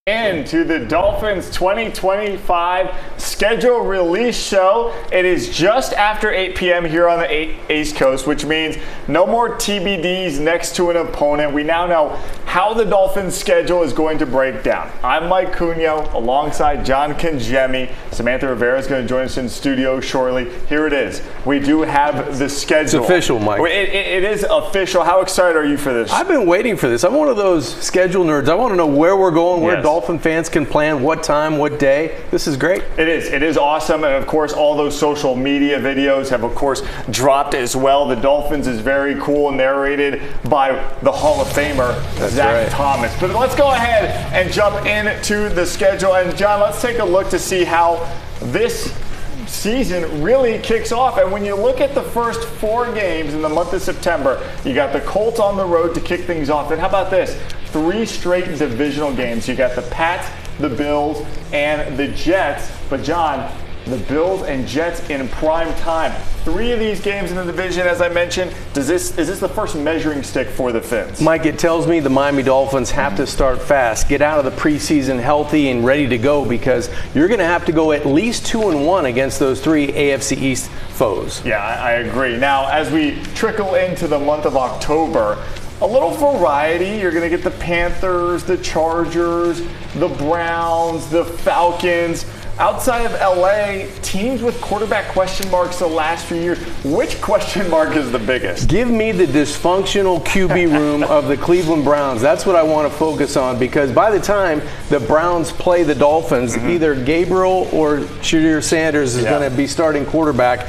Into the Dolphins 2025 schedule release show. It is just after 8 p.m. here on the East Coast, which means no more TBDs next to an opponent. We now know how the Dolphins schedule is going to break down. I'm Mike Cugno alongside John Congemi. Samantha Rivera is going to join us in studio shortly. Here it is. We do have the schedule. It's official, Mike. It is official. How excited are you for this? I've been waiting for this. I'm one of those schedule nerds. I want to know where we're going, where Dolphin fans can plan, what time, what day. This is great. It is. It is awesome. And of course, all those social media videos have, of course, dropped as well. The Dolphins is very cool, narrated by the Hall of Famer, Zach Thomas. But let's go ahead and jump into the schedule. And John, let's take a look to see how this season really kicks off. And when you look at the first 4 games in the month of September, you got the Colts on the road to kick things off. And how about this? 3 straight divisional games. You got the Pats, the Bills, and the Jets. But John, the Bills and Jets in prime time. 3 of these games in the division, as I mentioned. Is this the first measuring stick for the Fins? Mike, it tells me the Miami Dolphins have to start fast, get out of the preseason healthy and ready to go, because you're going to have to go at least 2-1 against those 3 AFC East foes. Yeah, I agree. Now, as we trickle into the month of October, a little variety. You're going to get the Panthers, the Chargers, the Browns, the Falcons. Outside of LA, teams with quarterback question marks the last few years. Which question mark is the biggest? Give me the dysfunctional QB room of the Cleveland Browns. That's what I want to focus on, because by the time the Browns play the Dolphins, either Gabriel or Shadir Sanders is going to be starting quarterback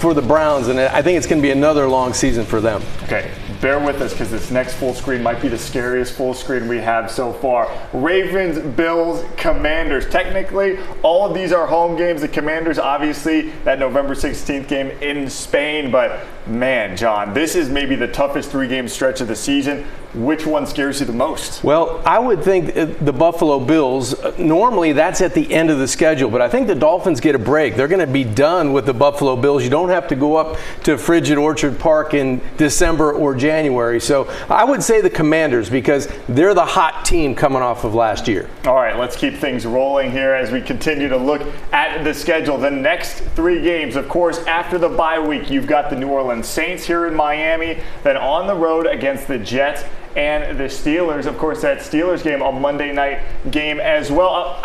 for the Browns, and I think it's going to be another long season for them. Okay. Bear with us, because this next full screen might be the scariest full screen we have so far. Ravens, Bills, Commanders. Technically, all of these are home games. The Commanders, obviously, that November 16th game in Spain. But, man, John, this is maybe the toughest 3-game stretch of the season. Which one scares you the most? Well, I would think the Buffalo Bills. Normally, that's at the end of the schedule, but I think the Dolphins get a break. They're going to be done with the Buffalo Bills. You don't have to go up to Frigid Orchard Park in December or January. So I would say the Commanders, because they're the hot team coming off of last year. All right, let's keep things rolling here as we continue to look at the schedule. The next 3 games, of course, after the bye week, you've got the New Orleans Saints here in Miami, then on the road against the Jets and the Steelers. Of course, that Steelers game, a Monday night game as well.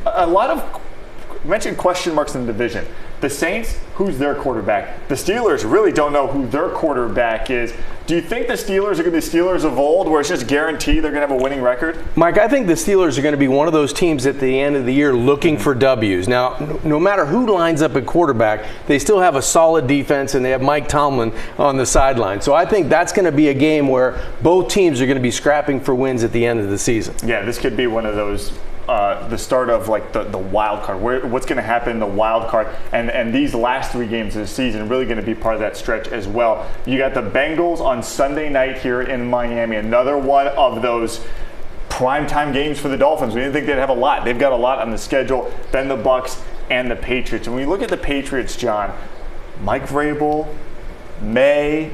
A lot of mentioned question marks in the division. The Saints, who's their quarterback? The Steelers really don't know who their quarterback is. Do you think the Steelers are going to be the Steelers of old, where it's just guaranteed they're going to have a winning record? Mike, I think the Steelers are going to be one of those teams at the end of the year looking for W's. Now, no matter who lines up at quarterback, they still have a solid defense, and they have Mike Tomlin on the sideline. So I think that's going to be a game where both teams are going to be scrapping for wins at the end of the season. Yeah, this could be one of those the start of like the wild card. What's going to happen in the wild card, and these last 3 games of the season really going to be part of that stretch as well. You got the Bengals on Sunday night here in Miami, another one of those primetime games for the Dolphins. We didn't think they'd have a lot. They've got a lot on the schedule. Then the Bucs and the Patriots. And when you look at the Patriots, John, Mike Vrabel, May.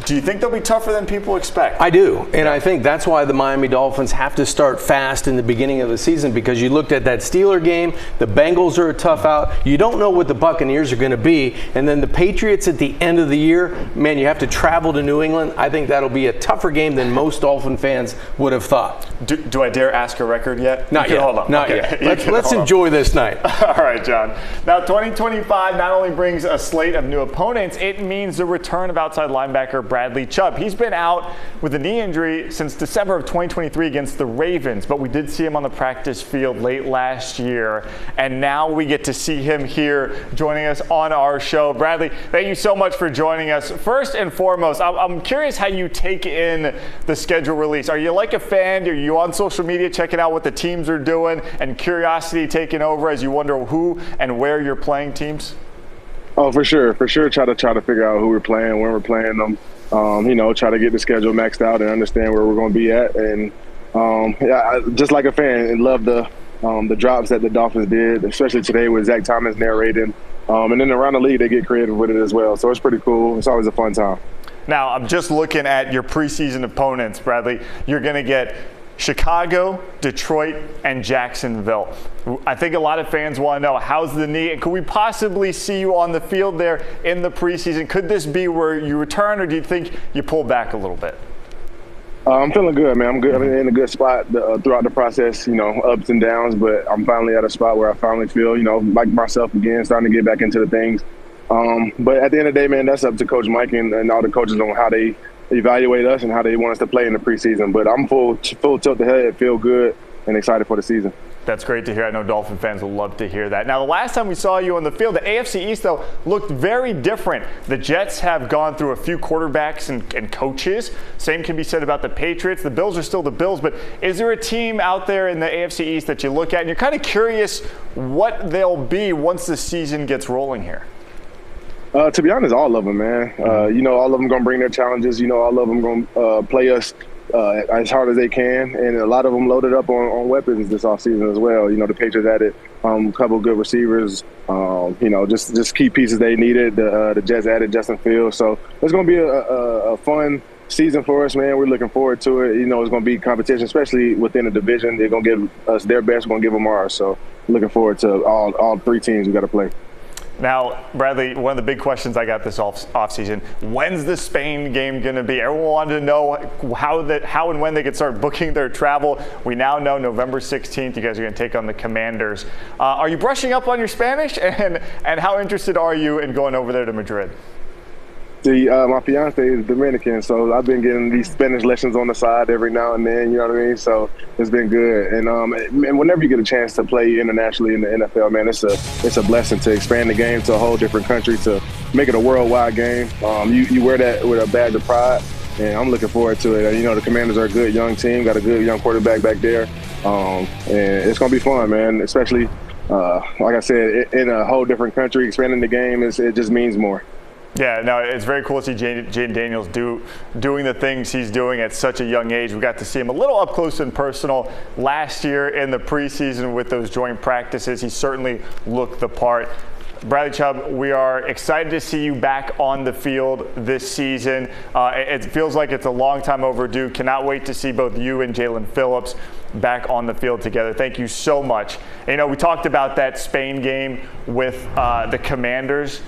Do you think they'll be tougher than people expect? I do, and I think that's why the Miami Dolphins have to start fast in the beginning of the season, because you looked at that Steeler game, the Bengals are a tough out. You don't know what the Buccaneers are going to be, and then the Patriots at the end of the year, man, you have to travel to New England. I think that'll be a tougher game than most Dolphin fans would have thought. Do I dare ask a record yet? Not yet. Hold on. Not yet. Let's enjoy this night. All right, John. Now, 2025 not only brings a slate of new opponents, it means the return of outside linebacker Bradley Chubb. He's been out with a knee injury since December of 2023 against the Ravens, but we did see him on the practice field late last year, and now we get to see him here joining us on our show. Bradley, thank you so much for joining us. First and foremost, I'm curious how you take in the schedule release. Are you like a fan? Are you on social media checking out what the teams are doing, and curiosity taking over as you wonder who and where you're playing teams? Oh, for sure. Try to figure out who we're playing, when we're playing them. Try to get the schedule maxed out and understand where we're going to be at. And just like a fan, and love the drops that the Dolphins did, especially today with Zach Thomas narrating. And then around the league, they get creative with it as well. So it's pretty cool. It's always a fun time. Now, I'm just looking at your preseason opponents, Bradley. You're going to get Chicago, Detroit, and Jacksonville. I think a lot of fans want to know, how's the knee? And could we possibly see you on the field there in the preseason? Could this be where you return, or do you think you pull back a little bit? I'm feeling good, man. I'm good. I'm in a good spot throughout the process, ups and downs, but I'm finally at a spot where I finally feel, like myself again, starting to get back into the things. But at the end of the day, man, that's up to Coach Mike and all the coaches on how they evaluate us and how they want us to play in the preseason. But I'm full tilt ahead, feel good, and excited for the season. That's great to hear. I know Dolphin fans will love to hear that. Now, the last time we saw you on the field, the AFC East, though, looked very different. The Jets have gone through a few quarterbacks and coaches. Same can be said about the Patriots. The Bills are still the Bills, but is there a team out there in the AFC East that you look at and you're kind of curious what they'll be once the season gets rolling here? To be honest, all of them, man. All of them going to bring their challenges. All of them going to play us as hard as they can, and a lot of them loaded up on weapons this offseason as well. The Patriots added a couple of good receivers, just key pieces they needed. The Jets added Justin Fields. So it's going to be a fun season for us, man. We're looking forward to it. It's going to be competition, especially within the division. They're going to give us their best. We're going to give them ours. So looking forward to all three teams we got to play. Now, Bradley, one of the big questions I got this offseason, when's the Spain game going to be? Everyone wanted to know how and when they could start booking their travel. We now know November 16th, you guys are going to take on the Commanders. Are you brushing up on your Spanish? And how interested are you in going over there to Madrid? See, my fiance is Dominican, so I've been getting these Spanish lessons on the side every now and then, you know what I mean? So it's been good. And whenever you get a chance to play internationally in the NFL, man, it's a blessing to expand the game to a whole different country, to make it a worldwide game. You wear that with a badge of pride, and I'm looking forward to it. The Commanders are a good young team, got a good young quarterback back there, and it's going to be fun, man, especially, like I said, in a whole different country. Expanding the game, it just means more. Yeah, no, it's very cool to see Jaden Daniels doing the things he's doing at such a young age. We got to see him a little up close and personal last year in the preseason with those joint practices. He certainly looked the part. Bradley Chubb, we are excited to see you back on the field this season. It feels like it's a long time overdue. Cannot wait to see both you and Jalen Phillips back on the field together. Thank you so much. We talked about that Spain game with the Commanders.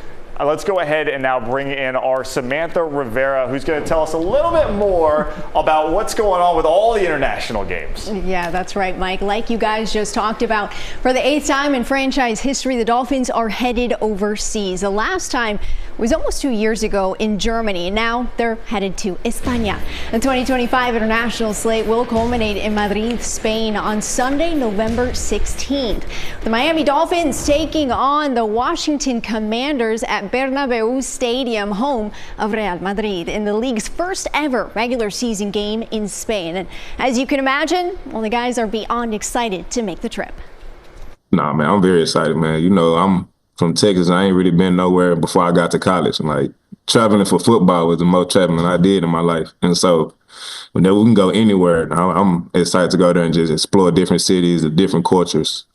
Let's go ahead and now bring in our Samantha Rivera, who's going to tell us a little bit more about what's going on with all the international games. Yeah, that's right, Mike. Like you guys just talked about, for the 8th time in franchise history, the Dolphins are headed overseas. The last time was almost 2 years ago in Germany. Now they're headed to España. The 2025 international slate will culminate in Madrid, Spain on Sunday, November 16th. The Miami Dolphins taking on the Washington Commanders at Bernabeu Stadium, home of Real Madrid, in the league's first ever regular season game in Spain. And as you can imagine, the guys are beyond excited to make the trip. Nah, man, I'm very excited, man. I'm from Texas. I ain't really been nowhere before I got to college. Traveling for football was the most traveling I did in my life. And so whenever we can go anywhere, I'm excited to go there and just explore different cities, different cultures.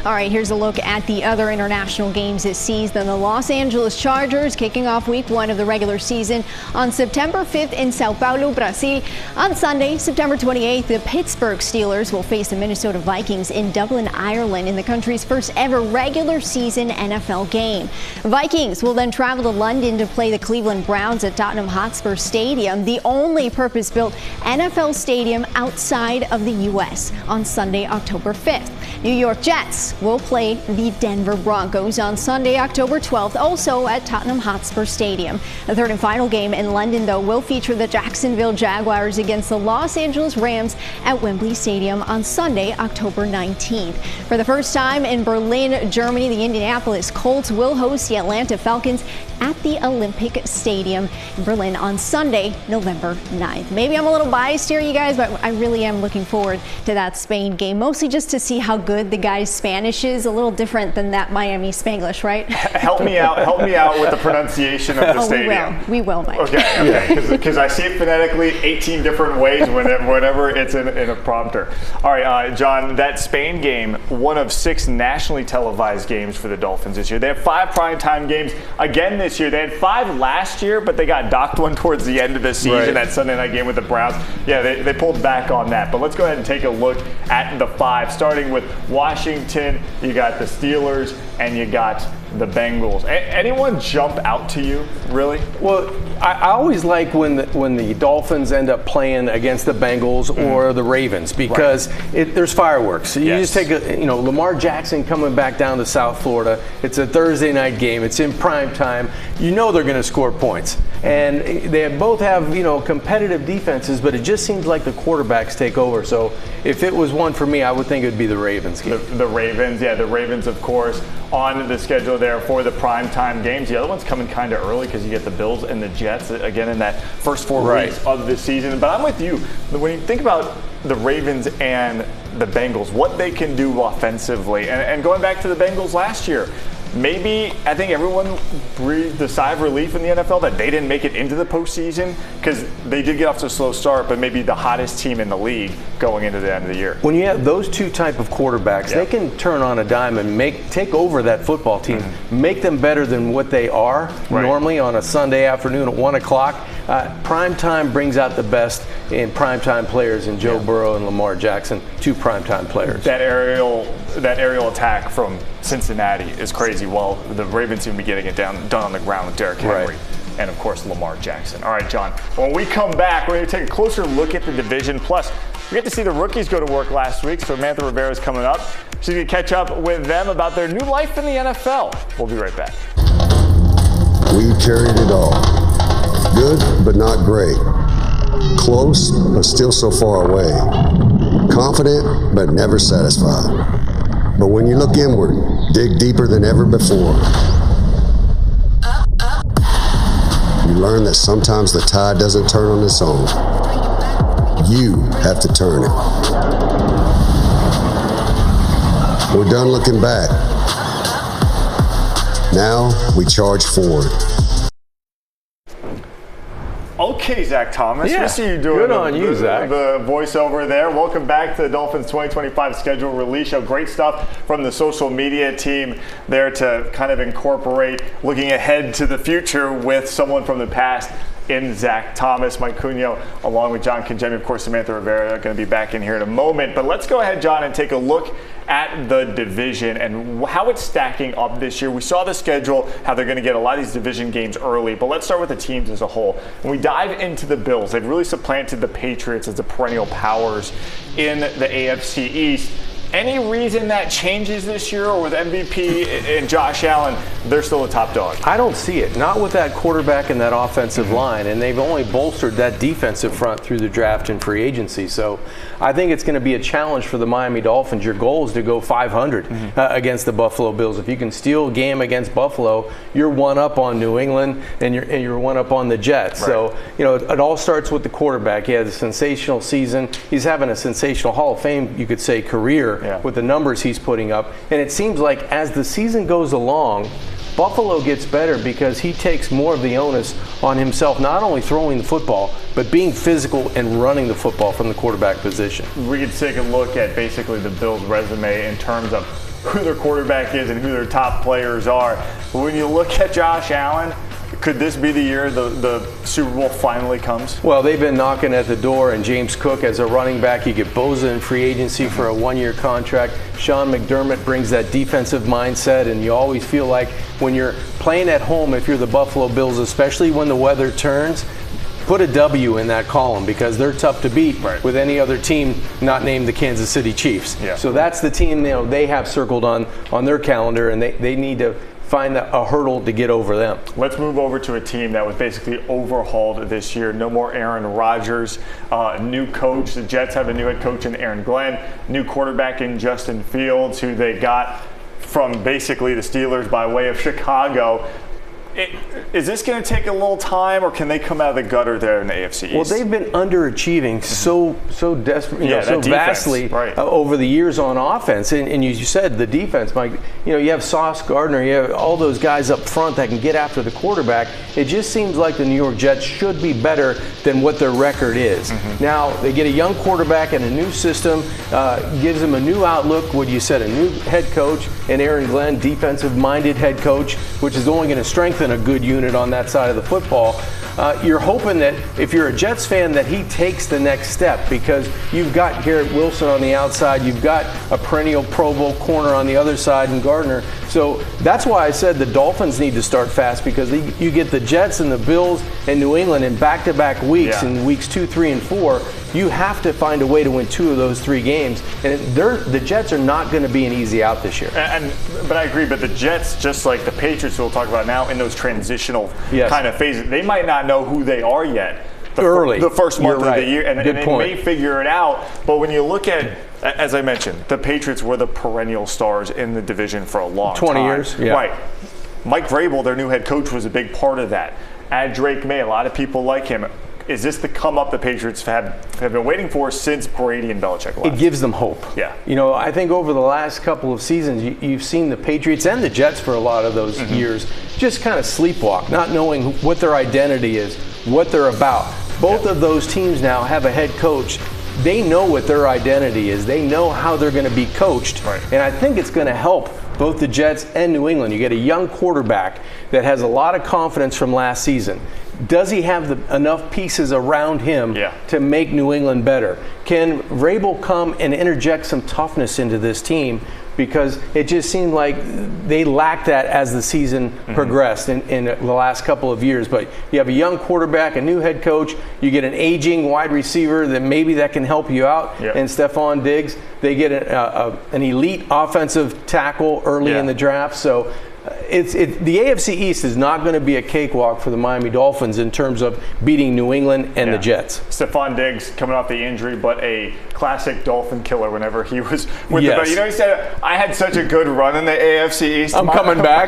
All right, here's a look at the other international games this season. The Los Angeles Chargers kicking off week 1 of the regular season on September 5th in Sao Paulo, Brazil. On Sunday, September 28th, the Pittsburgh Steelers will face the Minnesota Vikings in Dublin, Ireland, in the country's first ever regular season NFL game. Vikings will then travel to London to play the Cleveland Browns at Tottenham Hotspur Stadium, the only purpose-built NFL stadium outside of the U.S., on Sunday, October 5th. New York Jets will play the Denver Broncos on Sunday, October 12th, also at Tottenham Hotspur Stadium. The third and final game in London, though, will feature the Jacksonville Jaguars against the Los Angeles Rams at Wembley Stadium on Sunday, October 19th. For the first time in Berlin, Germany, the Indianapolis Colts will host the Atlanta Falcons at the Olympic Stadium in Berlin on Sunday, November 9th. Maybe I'm a little biased here, you guys, but I really am looking forward to that Spain game, mostly just to see how good the guys' Spanish Spanish is a little different than that Miami Spanglish, right? Help me out with the pronunciation of the stadium. We will, Mike. Okay, because I see it phonetically 18 different ways whenever it's in a prompter. All right, John, that Spain game, one of 6 nationally televised games for the Dolphins this year. They have 5 primetime games again this year. They had 5 last year, but they got docked one towards the end of the season, that Sunday night game with the Browns. Yeah, they pulled back on that. But let's go ahead and take a look at the 5, starting with Washington. You got the Steelers, and you got the Bengals. Anyone jump out to you, really? Well, I always like when the Dolphins end up playing against the Bengals or the Ravens, because there's fireworks. You just take Lamar Jackson coming back down to South Florida. It's a Thursday night game. It's in prime time. You know they're going to score points. And they both have, competitive defenses, but it just seems like the quarterbacks take over. So if it was one for me, I would think it would be the Ravens game. The Ravens, the Ravens, of course, on the schedule there for the primetime games. The other one's coming kind of early because you get the Bills and the Jets again in that first 4 weeks of the season. But I'm with you. When you think about the Ravens and the Bengals, what they can do offensively, and going back to the Bengals last year, maybe I think everyone breathed a sigh of relief in the NFL that they didn't make it into the postseason, because they did get off to a slow start, but maybe the hottest team in the league going into the end of the year. When you have those two type of quarterbacks, they can turn on a dime and take over that football team, make them better than what they are normally on a Sunday afternoon at 1 o'clock. Prime time brings out the best in primetime players in Joe Burrow and Lamar Jackson, 2 primetime players. That aerial attack from Cincinnati is crazy. Well, the Ravens seem to be getting it done on the ground with Derrick Henry and, of course, Lamar Jackson. All right, John, when we come back, we're going to take a closer look at the division. Plus, we get to see the rookies go to work last week. So Samantha Rivera is coming up. She's going to catch up with them about their new life in the NFL. We'll be right back. We carried it all. Good, but not great. Close, but still so far away. Confident, but never satisfied. But when you look inward, dig deeper than ever before. You learn that sometimes the tide doesn't turn on its own. You have to turn it. We're done looking back. Now we charge forward. Okay, Zach Thomas. Yeah, we see you doing good on you, Zach. The voiceover there. Welcome back to the Dolphins 2025 schedule release show. Great stuff from the social media team there to kind of incorporate looking ahead to the future with someone from the past in Zach Thomas. Mike Cugno, along with John Congemi, of course, Samantha Rivera, are going to be back in here in a moment. But let's go ahead, John, and take a look at the division and how it's stacking up this year. We saw the schedule, how they're going to get a lot of these division games early, but let's start with the teams as a whole. When we dive into the Bills, they've really supplanted the Patriots as the perennial powers in the AFC East. Any reason that changes this year, or with MVP and Josh Allen, they're still the top dog? I don't see it. Not with that quarterback and that offensive line, and they've only bolstered that defensive front through the draft and free agency. So I think it's going to be a challenge for the Miami Dolphins. Your goal is to go 500 against the Buffalo Bills. If you can steal a game against Buffalo, you're one up on New England, and you're one up on the Jets. Right. So it all starts with the quarterback. He had a sensational season. He's having a sensational Hall of Fame, you could say, career. With the numbers he's putting up. And it seems like as the season goes along, Buffalo gets better because he takes more of the onus on himself, not only throwing the football, but being physical and running the football from the quarterback position. We could take a look at basically the Bills' resume in terms of who their quarterback is and who their top players are. When you look at Josh Allen, could this be the year the Super Bowl finally comes? Well, they've been knocking at the door, and James Cook as a running back. You get Bosa in free agency for a 1-year contract. Sean McDermott brings that defensive mindset, and you always feel like when you're playing at home, if you're the Buffalo Bills, especially when the weather turns, put a W in that column because they're tough to beat with any other team not named the Kansas City Chiefs. So that's the team they have circled on their calendar, and they need to find a hurdle to get over them. Let's move over to a team that was basically overhauled this year. No more Aaron Rodgers, new coach. The Jets have a new head coach in Aaron Glenn, new quarterback in Justin Fields, who they got from basically the Steelers by way of Chicago. Is this going to take a little time, or can they come out of the gutter there in the AFC East? Well, they've been underachieving so desperately, so vastly over the years on offense. And you said the defense, Mike. You have Sauce Gardner, you have all those guys up front that can get after the quarterback. It just seems like the New York Jets should be better than what their record is. Now they get a young quarterback and a new system, gives them a new outlook. What you said, a new head coach, and Aaron Glenn, defensive-minded head coach, which is only going to strengthen a good unit on that side of the football. You're hoping that if you're a Jets fan that he takes the next step, because you've got Garrett Wilson on the outside, you've got a perennial Pro Bowl corner on the other side in Gardner. So that's why I said the Dolphins need to start fast, because you get the Jets and the Bills and New England in back-to-back weeks, in weeks 2, 3, and 4. You have to find a way to win 2 of those 3 games, and the Jets are not going to be an easy out this year. But I agree. But the Jets, just like the Patriots, we'll talk about now, in those transitional kind of phases, they might not know who they are yet. The first month of the year, and they may figure it out. But when you look at, as I mentioned, the Patriots were the perennial stars in the division for a long 20 time. years, right? Mike Vrabel, their new head coach, was a big part of that. Add Drake May, a lot of people like him. Is this the come up the Patriots have been waiting for since Brady and Belichick left? It gives them hope. Yeah. I think over the last couple of seasons, you've seen the Patriots and the Jets for a lot of those years just kind of sleepwalk, not knowing what their identity is, what they're about. Both of those teams now have a head coach. They know what their identity is. They know how they're going to be coached. And I think it's going to help both the Jets and New England. You get a young quarterback that has a lot of confidence from last season. Does he have enough pieces around him to make New England better? Can Vrabel come and interject some toughness into this team? Because it just seemed like they lacked that as the season progressed in the last couple of years. But you have a young quarterback, a new head coach, you get an aging wide receiver that can help you out, and Stephon Diggs. They get an elite offensive tackle early in the draft. So the AFC East is not going to be a cakewalk for the Miami Dolphins in terms of beating New England and the Jets. Stephon Diggs coming off the injury, but a classic Dolphin killer whenever he was with the. He said, "I had such a good run in the AFC East. I'm coming back.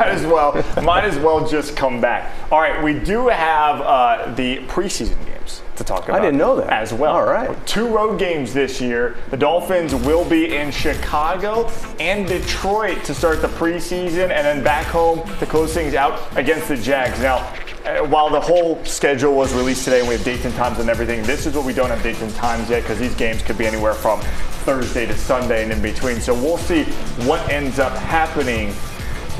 Might as well just come back." All right, we do have the preseason games to talk about. I didn't know that. As well. All right. 2 road games this year. The Dolphins will be in Chicago and Detroit to start the preseason, and then back home to close things out against the Jags. Now, while the whole schedule was released today and we have dates and times and everything, this is what we don't have dates and times yet, because these games could be anywhere from Thursday to Sunday and in between. So we'll see what ends up happening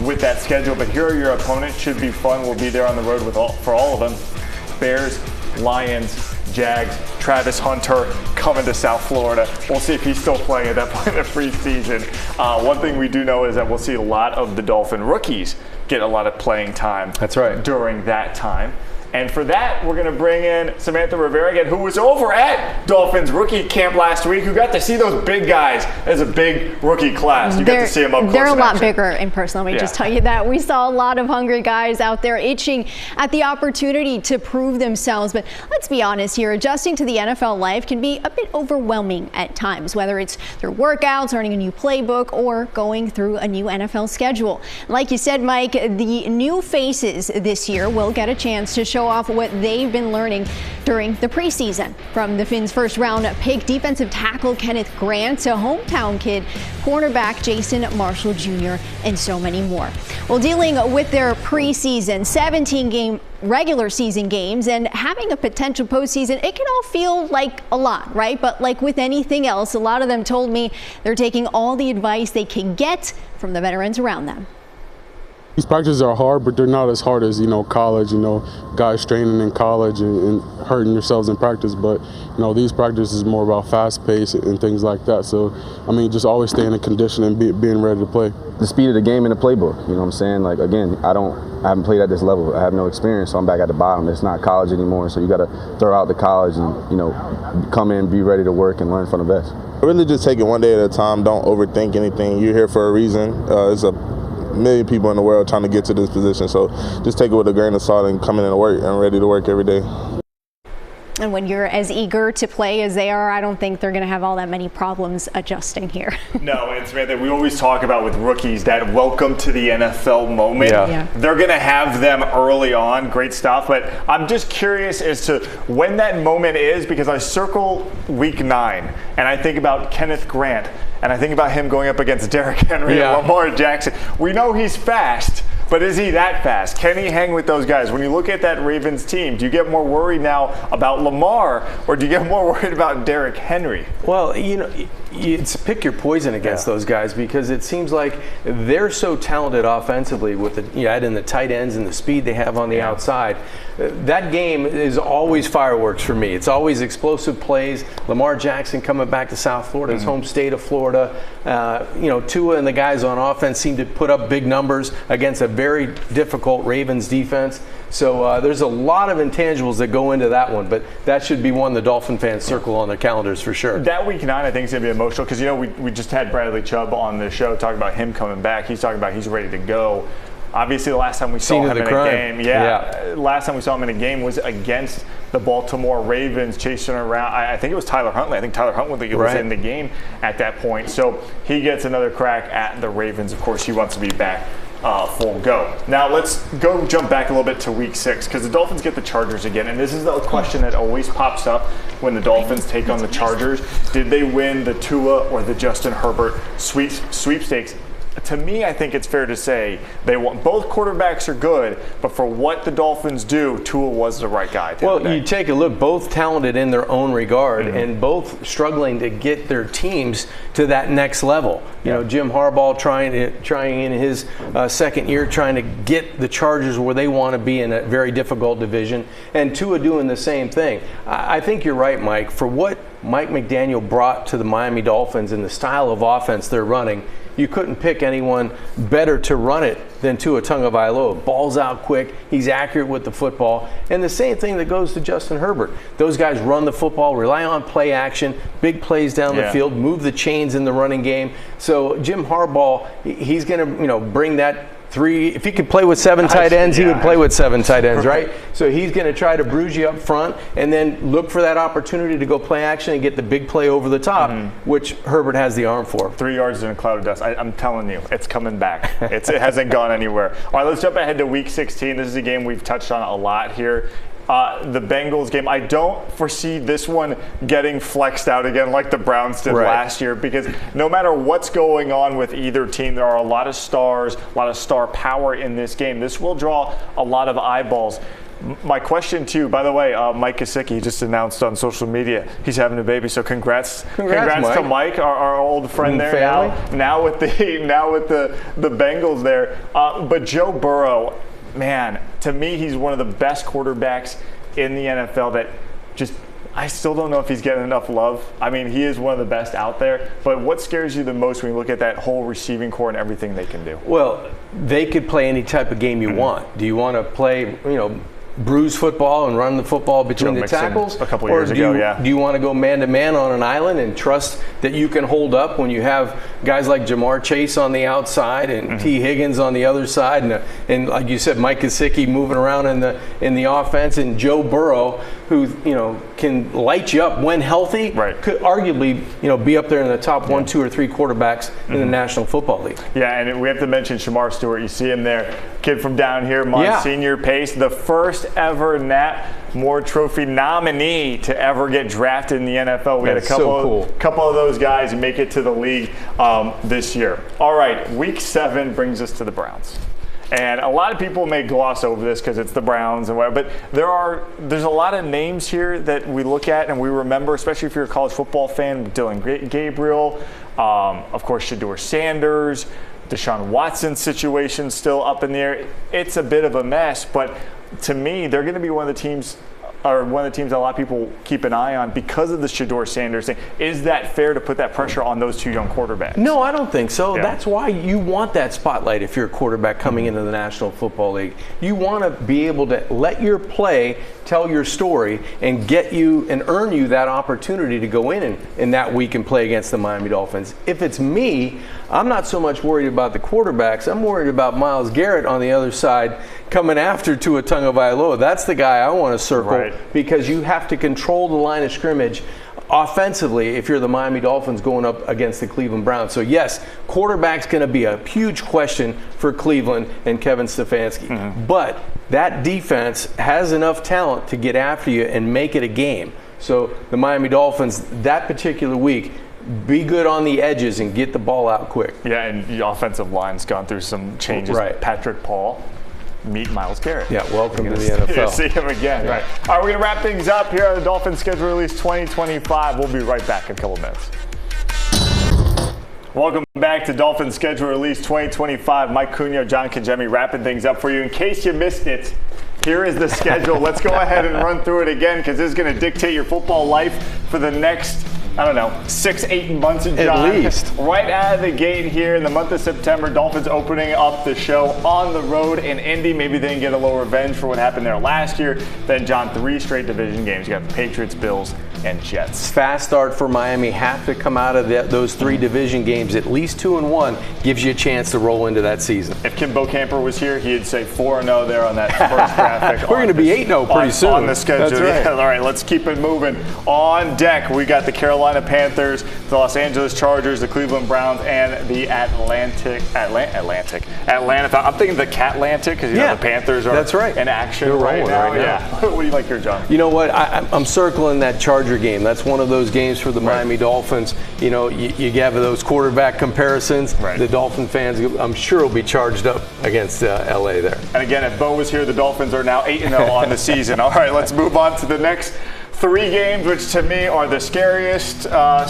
with that schedule. But here are your opponents. Should be fun. We'll be there on the road for all of them. Bears, Lions, Jags, Travis Hunter coming to South Florida. We'll see if he's still playing at that point in the preseason. One thing we do know is that we'll see a lot of the Dolphin rookies get a lot of playing time. That's right. During that time. And for that, we're going to bring in Samantha Rivera again, who was over at Dolphins rookie camp last week, who got to see those big guys as a big rookie class. You got to see them up close. They're a lot bigger in person, let me just tell you that. We saw a lot of hungry guys out there itching at the opportunity to prove themselves. But let's be honest here, adjusting to the NFL life can be a bit overwhelming at times, whether it's through workouts, learning a new playbook, or going through a new NFL schedule. Like you said, Mike, the new faces this year will get a chance to show off what they've been learning during the preseason. From the Fins' first round pick defensive tackle Kenneth Grant to hometown kid cornerback Jason Marshall Jr. and so many more. Well, dealing with their preseason 17-game regular season games and having a potential postseason, it can all feel like a lot, right? But like with anything else, a lot of them told me they're taking all the advice they can get from the veterans around them. These practices are hard, but they're not as hard as, college, guys training in college and hurting yourselves in practice. But, these practices is more about fast pace and things like that. So, just always staying in condition and being ready to play. The speed of the game in the playbook, you know what I'm saying? Like, again, I haven't played at this level. I have no experience, so I'm back at the bottom. It's not college anymore, so you got to throw out the college and, come in, be ready to work and learn from the best. Really just take it one day at a time. Don't overthink anything. You're here for a reason. It's a million people in the world trying to get to this position, so just take it with a grain of salt and come in and work. I'm ready to work every day. And when you're as eager to play as they are, I don't think they're going to have all that many problems adjusting here. No, and Samantha, we always talk about with rookies that welcome to the NFL moment. Yeah. They're going to have them early on. Great stuff. But I'm just curious as to when that moment is, because I circle week 9 and I think about Kenneth Grant and I think about him going up against Derrick Henry and Lamar Jackson. We know he's fast. But is he that fast? Can he hang with those guys? When you look at that Ravens team, do you get more worried now about Lamar, or do you get more worried about Derrick Henry? Well, it's pick your poison against those guys, because it seems like they're so talented offensively with add in the tight ends and the speed they have on the outside. That game is always fireworks for me. It's always explosive plays. Lamar Jackson coming back to South Florida, his home state of Florida. Tua and the guys on offense seem to put up big numbers against a very difficult Ravens defense. So there's a lot of intangibles that go into that one, but that should be one the Dolphin fans circle on their calendars for sure. That week 9, I think, is going to be emotional because, we just had Bradley Chubb on the show talking about him coming back. He's talking about he's ready to go. Obviously, the last time we saw him in a game, last time we saw him in a game was against the Baltimore Ravens, chasing around. I think it was Tyler Huntley. I think Tyler Huntley was in the game at that point. So he gets another crack at the Ravens. Of course, he wants to be back full go. Now let's jump back a little bit to week 6, because the Dolphins get the Chargers again, and this is the question that always pops up when the Dolphins take on the Chargers. Did they win the Tua or the Justin Herbert sweepstakes? To me, I think it's fair to say both quarterbacks are good, but for what the Dolphins do, Tua was the right guy. Well, you take a look, both talented in their own regard, and both struggling to get their teams to that next level. Jim Harbaugh trying in his second year, trying to get the Chargers where they want to be in a very difficult division, and Tua doing the same thing. I think you're right, Mike. For what Mike McDaniel brought to the Miami Dolphins and the style of offense they're running, you couldn't pick anyone better to run it than Tua Tagovailoa. Ball's out quick. He's accurate with the football. And the same thing that goes to Justin Herbert. Those guys run the football, rely on play action, big plays down the field, move the chains in the running game. So Jim Harbaugh, he's going to bring that 3. If he could play with 7 tight ends, he would play with 7 tight ends, right? So he's going to try to bruise you up front and then look for that opportunity to go play action and get the big play over the top, which Herbert has the arm for. 3 yards in a cloud of dust. I'm telling you, it's coming back. It hasn't gone anywhere. All right, let's jump ahead to week 16. This is a game we've touched on a lot here. The Bengals game, I don't foresee this one getting flexed out again like the Browns did last year, because no matter what's going on with either team, there are a lot of stars, a lot of star power in this game. This will draw a lot of eyeballs. My question to you, by the way, Mike Cugno just announced on social media he's having a baby, so congrats to Mike, our old friend there. Now with the Bengals there. But Joe Burrow, man, to me, he's one of the best quarterbacks in the NFL that I still don't know if he's getting enough love. I mean, he is one of the best out there. But what scares you the most when you look at that whole receiving core and everything they can do? Well, they could play any type of game you want. Do you want to play, bruise football and run the football between the tackles? A couple years ago, Do you want to go man-to-man on an island and trust that you can hold up when you have guys like Jamar Chase on the outside and T. Higgins on the other side, and like you said, Mike Cugno moving around in the offense, and Joe Burrow, who can light you up when healthy, could arguably be up there in the top 1, 2, or 3 quarterbacks in the National Football League. Yeah, and we have to mention Shamar Stewart. You see him there, kid from down here, Monsignor Pace, the first ever Nat Moore Trophy nominee to ever get drafted in the NFL. We had a couple of those guys make it to the league this year. All right, week 7 brings us to the Browns. And a lot of people may gloss over this because it's the Browns and whatever, but there's a lot of names here that we look at and we remember, especially if you're a college football fan. Dylan Gabriel, of course, Shedeur Sanders, Deshaun Watson's situation still up in the air. It's a bit of a mess, but to me, they're going to be one of the teams that a lot of people keep an eye on because of the Shedeur Sanders thing. Is that fair to put that pressure on those 2 young quarterbacks? No, I don't think so. Yeah. That's why you want that spotlight if you're a quarterback coming into the National Football League. You want to be able to let your play tell your story and get you and earn you that opportunity to go in that week and play against the Miami Dolphins. If it's me, I'm not so much worried about the quarterbacks. I'm worried about Myles Garrett on the other side, coming after Tua Tagovailoa. That's the guy I want to circle because you have to control the line of scrimmage offensively if you're the Miami Dolphins going up against the Cleveland Browns. So yes, quarterback's going to be a huge question for Cleveland and Kevin Stefanski. But that defense has enough talent to get after you and make it a game. So the Miami Dolphins, that particular week, be good on the edges and get the ball out quick. Yeah, and the offensive line's gone through some changes. Patrick Paul, meet Miles Garrett. Yeah, welcome to the NFL. See him again. Yeah. Right. All right, we're going to wrap things up here on the Dolphins schedule release 2025. We'll be right back in a couple minutes. Welcome back to Dolphins schedule release 2025. Mike Cugno, John Congemi wrapping things up for you. In case you missed it, here is the schedule. Let's go ahead and run through it again because this is going to dictate your football life for the next, 6-8 months, John. At least. Right out of the gate here in the month of September, Dolphins opening up the show on the road in Indy. Maybe they can get a little revenge for what happened there last year. Then, John, 3 straight division games. You got the Patriots, Bills, and Jets. Fast start for Miami. Have to come out of those 3 division games at least 2-1. Gives you a chance to roll into that season. If Kimbo Camper was here, he'd say 4-0 there on that first graphic. We're going to be 8-0 pretty soon. On the schedule. That's right. Yeah, all right, let's keep it moving. On deck, we got the Carolina Panthers, the Los Angeles Chargers, the Cleveland Browns, and the Atlanta. I'm thinking the Catlantic because the Panthers are in action right now. Yeah. What do you like here, John? You know what? I'm circling that Charger game. That's one of those games for the Miami Dolphins. You know, you have those quarterback comparisons. The Dolphin fans, I'm sure, will be charged up against LA there. And again, if Bo was here, the Dolphins are now 8-0 on the season. All right, let's move on to the next 3 games, which to me are the scariest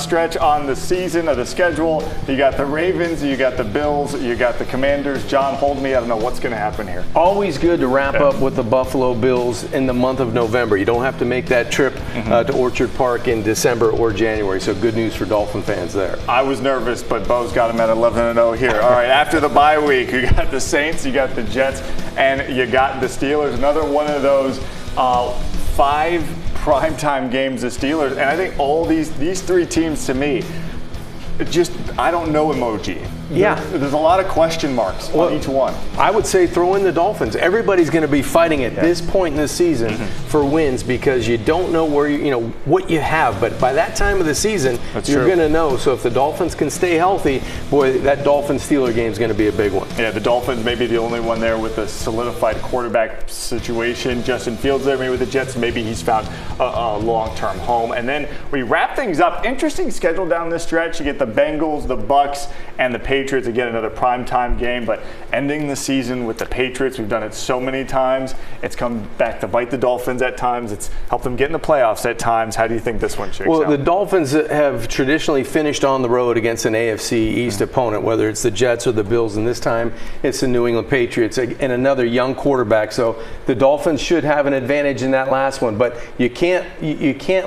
stretch on the season of the schedule. You got the Ravens, you got the Bills, you got the Commanders. John, hold me. I don't know what's going to happen here. Always good to wrap up with the Buffalo Bills in the month of November. You don't have to make that trip to Orchard Park in December or January. So good news for Dolphin fans there. I was nervous, but Bo's got him at 11-0 here. All right, after the bye week, you got the Saints, you got the Jets, and you got the Steelers. Another one of those 5 primetime games of Steelers, and I think all these 3 teams to me, I don't know emoji. Yeah. There's a lot of question marks on each one. I would say throw in the Dolphins. Everybody's going to be fighting at this point in the season for wins because you don't know where what you have. But by that time of the season, you're going to know. So if the Dolphins can stay healthy, boy, that Dolphins-Steeler game is going to be a big one. Yeah, the Dolphins may be the only one there with a solidified quarterback situation. Justin Fields there, maybe with the Jets. Maybe he's found a long-term home. And then we wrap things up. Interesting schedule down this stretch. You get the Bengals, the Bucks, and the Patriots. Again, another primetime game, but ending the season with the Patriots. We've done it so many times. It's come back to bite the Dolphins at times. It's helped them get in the playoffs at times. How do you think this one shakes out? Well, the Dolphins have traditionally finished on the road against an AFC East opponent, whether it's the Jets or the Bills, and this time it's the New England Patriots and another young quarterback. So the Dolphins should have an advantage in that last one, but you can't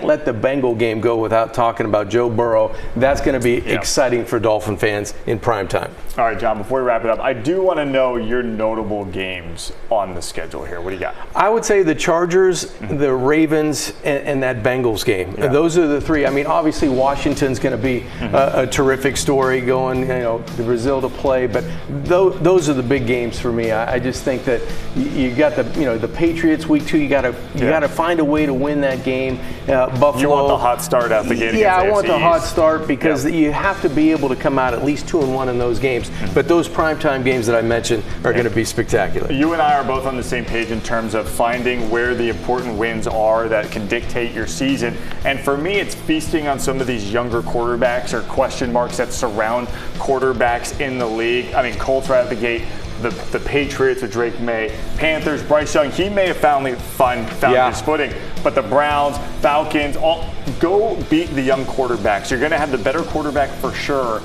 let the Bengal game go without talking about Joe Burrow. That's going to be exciting for Dolphin fans in prime time. All right, John, before we wrap it up, I do want to know your notable games on the schedule here. What do you got? I would say the Chargers, the Ravens, and that Bengals game. Yeah. Those are the 3. I mean, obviously Washington's going to be a terrific story going, to Brazil to play, but those are the big games for me. I just think that you got the Patriots week 2. You got to find a way to win that game. Buffalo. You want the hot start out the gate. Yeah, I want the hot start because you have to be able to come out at least 2-1 in those games. But those primetime games that I mentioned are going to be spectacular. You and I are both on the same page in terms of finding where the important wins are that can dictate your season. And for me, it's feasting on some of these younger quarterbacks or question marks that surround quarterbacks in the league. I mean, Colts right out the gate. The Patriots with Drake May, Panthers, Bryce Young, he may have found his footing, but the Browns, Falcons, go beat the young quarterbacks. You're going to have the better quarterback for sure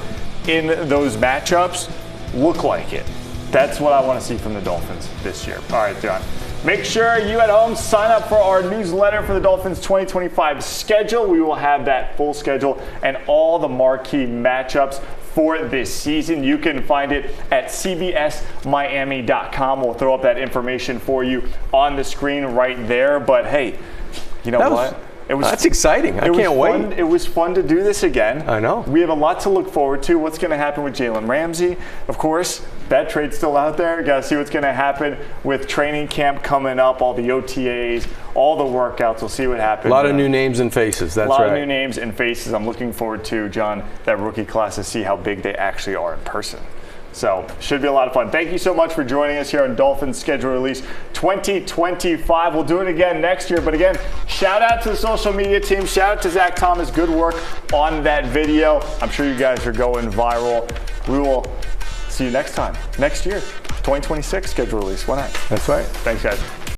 in those matchups. Look like it. That's what I want to see from the Dolphins this year. All right, John. Make sure you at home sign up for our newsletter for the Dolphins 2025 schedule. We will have that full schedule and all the marquee matchups for this season. You can find it at cbsmiami.com. We'll throw up that information for you on the screen right there. But hey, you know what? That's exciting. I can't wait. It was fun to do this again. I know. We have a lot to look forward to. What's going to happen with Jalen Ramsey? Of course, that trade's still out there. Got to see what's going to happen with training camp coming up, all the OTAs, all the workouts. We'll see what happens. A lot of new names and faces. That's right. A lot of new names and faces. I'm looking forward to, John, that rookie class to see how big they actually are in person. So, should be a lot of fun. Thank you so much for joining us here on Dolphins Schedule Release 2025. We'll do it again next year. But again, shout out to the social media team. Shout out to Zach Thomas. Good work on that video. I'm sure you guys are going viral. We will see you next time, next year, 2026 Schedule Release. Why not? That's right. Thanks, guys.